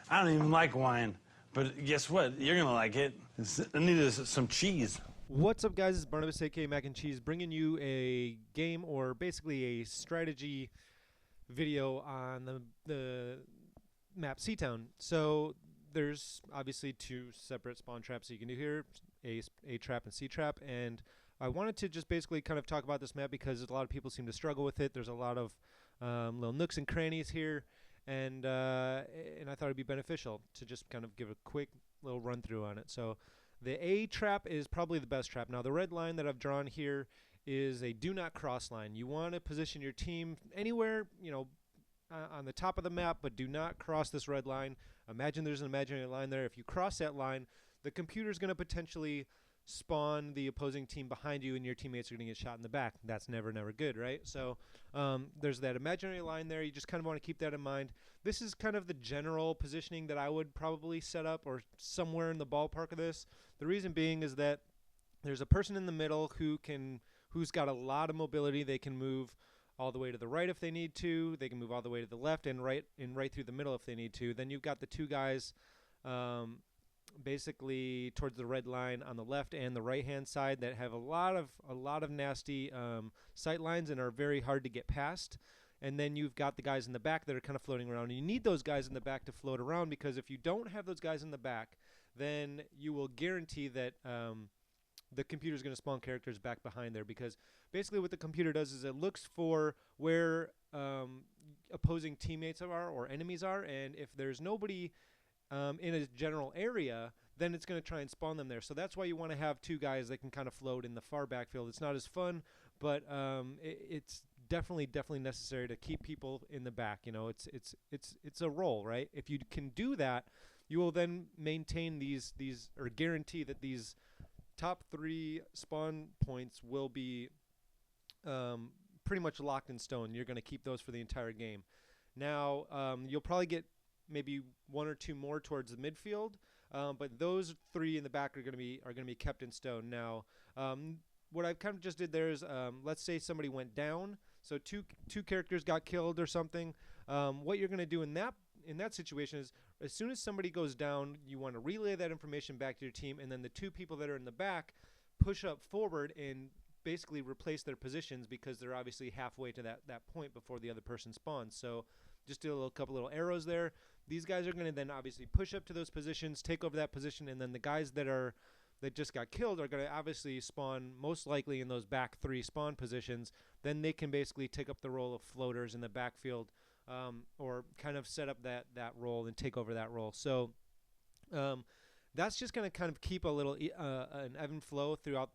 I don't even like wine, but guess what? You're gonna like it. I need some cheese. What's up, guys? It's Barnabas, aka Mac and Cheese, bringing you a game or basically a strategy video on the map Seatown. So there's obviously two separate spawn traps that you can do here: A trap and C trap. And I wanted to just basically kind of talk about this map because a lot of people seem to struggle with it. There's a lot of little nooks and crannies here, and I thought it'd be beneficial to just kind of give a quick little run through on it. So the A trap is probably the best trap. Now the red line that I've drawn here is a do not cross line. You want to position your team anywhere, on the top of the map, but do not cross this red line. Imagine there's an imaginary line there. If you cross that line, the computer's going to potentially spawn the opposing team behind you, and your teammates are going to get shot in the back. That's never good, right? So there's that imaginary line there. You just kind of want to keep that in mind. This is kind of the general positioning that I would probably set up, or somewhere in the ballpark of this. The reason being is that there's a person in the middle who's got a lot of mobility. They can move all the way to the right if they need to. They can move all the way to the left and right through the middle if they need to. Then you've got the two guys basically towards the red line on the left and the right hand side that have a lot of nasty sight lines and are very hard to get past. And then you've got the guys in the back that are kind of floating around. And you need those guys in the back to float around, because if you don't have those guys in the back, then you will guarantee that the computer's going to spawn characters back behind there, because basically what the computer does is it looks for where opposing teammates are or enemies are, and if there's nobody in a general area, then it's going to try and spawn them there. So that's why you want to have two guys that can kind of float in the far backfield. It's not as fun, but it's definitely necessary to keep people in the back. It's a role, right? If you can do that, you will then maintain these or guarantee that these top three spawn points will be pretty much locked in stone. You're going to keep those for the entire game. Now, you'll probably get maybe one or two more towards the midfield, but those three in the back are going to be kept in stone. Now, what I've kind of just did there is, let's say somebody went down, so two characters got killed or something. What you're going to do in that situation is, as soon as somebody goes down, you want to relay that information back to your team, and then the two people that are in the back push up forward and basically replace their positions, because they're obviously halfway to that point before the other person spawns. So just do a couple little arrows there. These guys are going to then obviously push up to those positions, take over that position, and then the guys that just got killed are going to obviously spawn most likely in those back three spawn positions. Then they can basically take up the role of floaters in the backfield, or kind of set up that role and take over that role. So that's just going to kind of keep a little an ebb and flow throughout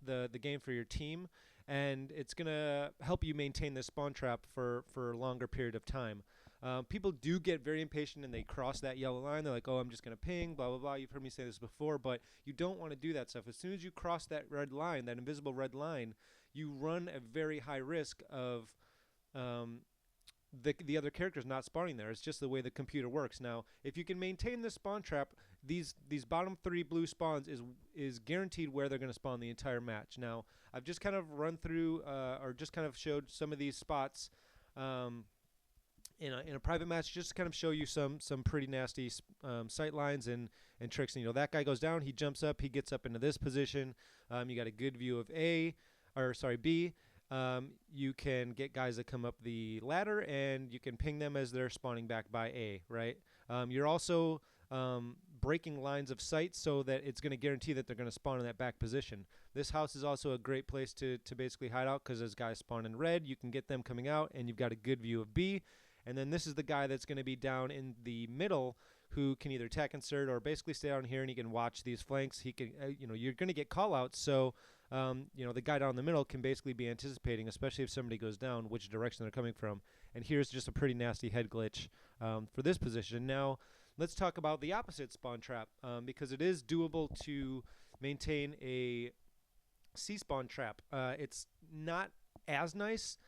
the game for your team, and it's going to help you maintain this spawn trap for a longer period of time. People do get very impatient and they cross that yellow line. They're like, oh, I'm just going to ping, blah, blah, blah. You've heard me say this before, but you don't want to do that stuff. As soon as you cross that red line, that invisible red line, you run a very high risk of the other characters not spawning there. It's just the way the computer works. Now, if you can maintain this spawn trap, these bottom three blue spawns is guaranteed where they're going to spawn the entire match. Now, I've just kind of run through or just kind of showed some of these spots in a private match, just to kind of show you some pretty nasty sight lines and tricks. And, that guy goes down, he jumps up, he gets up into this position. You got a good view of B. You can get guys that come up the ladder, and you can ping them as they're spawning back by A, right? You're also breaking lines of sight so that it's going to guarantee that they're going to spawn in that back position. This house is also a great place to basically hide out, because as guys spawn in red, you can get them coming out, and you've got a good view of B. And then this is the guy that's going to be down in the middle, who can either attack insert or basically stay down here, and he can watch these flanks. He can, you're going to get call-outs, so the guy down in the middle can basically be anticipating, especially if somebody goes down, which direction they're coming from. And here's just a pretty nasty head glitch for this position. Now, let's talk about the opposite spawn trap, because it is doable to maintain a C spawn trap. It's not as nice.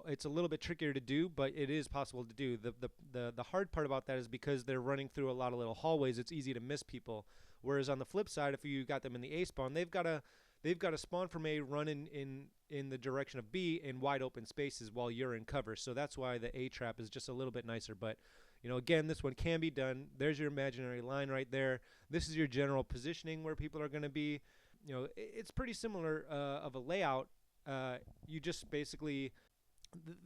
It's a little bit trickier to do, but it is possible to do. The hard part about that is because they're running through a lot of little hallways, it's easy to miss people. Whereas on the flip side, if you got them in the A spawn, they've got to they've got to spawn from A, run in the direction of B in wide open spaces while you're in cover. So that's why the A trap is just a little bit nicer. But again, this one can be done. There's your imaginary line right there. This is your general positioning where people are going to be. It's pretty similar of a layout. You just basically,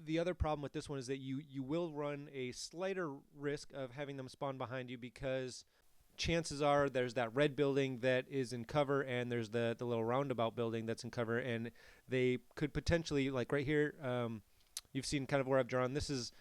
the other problem with this one is that you will run a slighter risk of having them spawn behind you, because chances are there's that red building that is in cover, and there's the little roundabout building that's in cover, and they could potentially, like right here, you've seen kind of where I've drawn. This is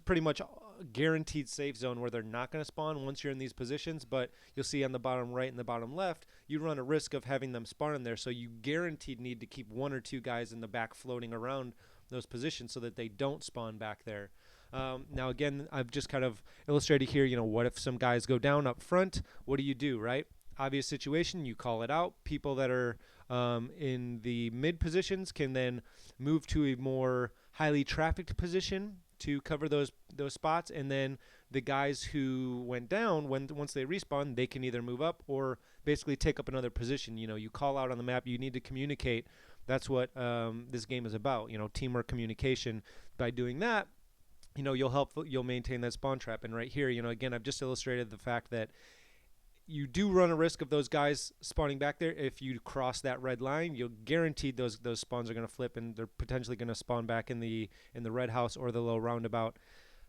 pretty much a guaranteed safe zone where they're not going to spawn once you're in these positions, but you'll see on the bottom right and the bottom left, you run a risk of having them spawn in there, so you guaranteed need to keep 1 or 2 guys in the back floating around those positions so that they don't spawn back there. Now again, I've just kind of illustrated here, what if some guys go down up front? What do you do, right? Obvious situation, you call it out. People that are in the mid positions can then move to a more highly trafficked position to cover those spots, and then the guys who went down, once they respawn, they can either move up or basically take up another position. You call out on the map, you need to communicate. That's what this game is about, teamwork, communication. By doing that, you'll maintain that spawn trap. And right here, again, I've just illustrated the fact that you do run a risk of those guys spawning back there. If you cross that red line, you're guaranteed those spawns are going to flip, and they're potentially going to spawn back in the red house or the little roundabout.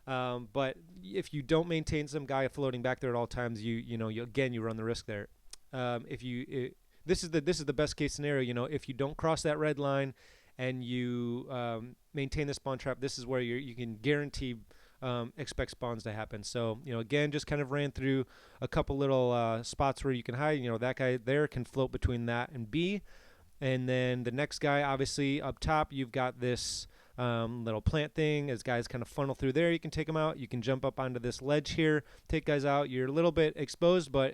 But if you don't maintain some guy floating back there at all times, you run the risk there. This is the best case scenario. If you don't cross that red line and you maintain the spawn trap, this is where you can guarantee expect spawns to happen. So again, just kind of ran through a couple little spots where you can hide. That guy there can float between that and B, and then the next guy, obviously up top, you've got this little plant thing. As guys kind of funnel through there, you can take them out. You can jump up onto this ledge here, take guys out. You're a little bit exposed, but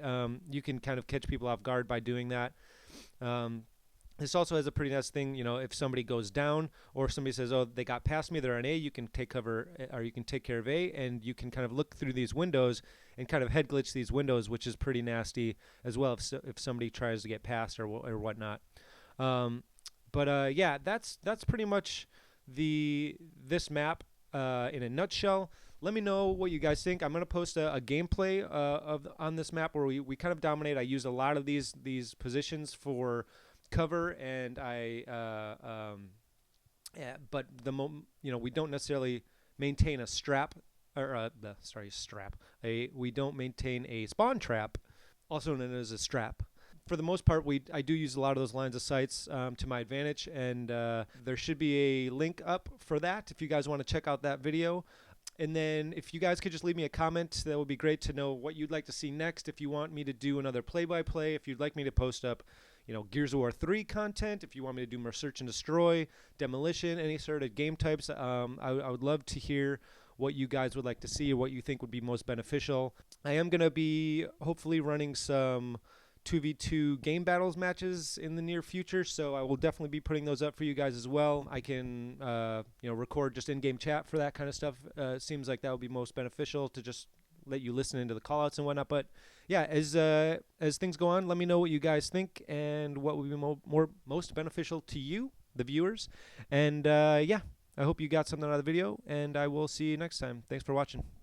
you can kind of catch people off guard by doing that. This also has a pretty nice thing, if somebody goes down or somebody says, oh, they got past me, they're on A, you can take cover, or you can take care of A, and you can kind of look through these windows and kind of head glitch these windows, which is pretty nasty as well if somebody tries to get past or whatnot. Yeah, that's pretty much this map in a nutshell. Let me know what you guys think. I'm going to post a gameplay on this map where we kind of dominate. I use a lot of these positions for cover, and but we don't necessarily maintain a strap, or we don't maintain a spawn trap, also known as a strap. For the most part, I do use a lot of those lines of sights to my advantage, and there should be a link up for that if you guys want to check out that video. And then if you guys could just leave me a comment, that would be great to know what you'd like to see next. If you want me to do another play-by-play, if you'd like me to post up Gears of War 3 content, if you want me to do more search and destroy, demolition, any sort of game types, I would love to hear what you guys would like to see or what you think would be most beneficial. I am going to be hopefully running some 2v2 game battles matches in the near future, so I will definitely be putting those up for you guys as well. I can record just in-game chat for that kind of stuff. Seems like that would be most beneficial to just let you listen into the callouts and whatnot. But yeah, as things go on, let me know what you guys think and what would be most beneficial to you, the viewers. And yeah, I hope you got something out of the video, and I will see you next time. Thanks for watching.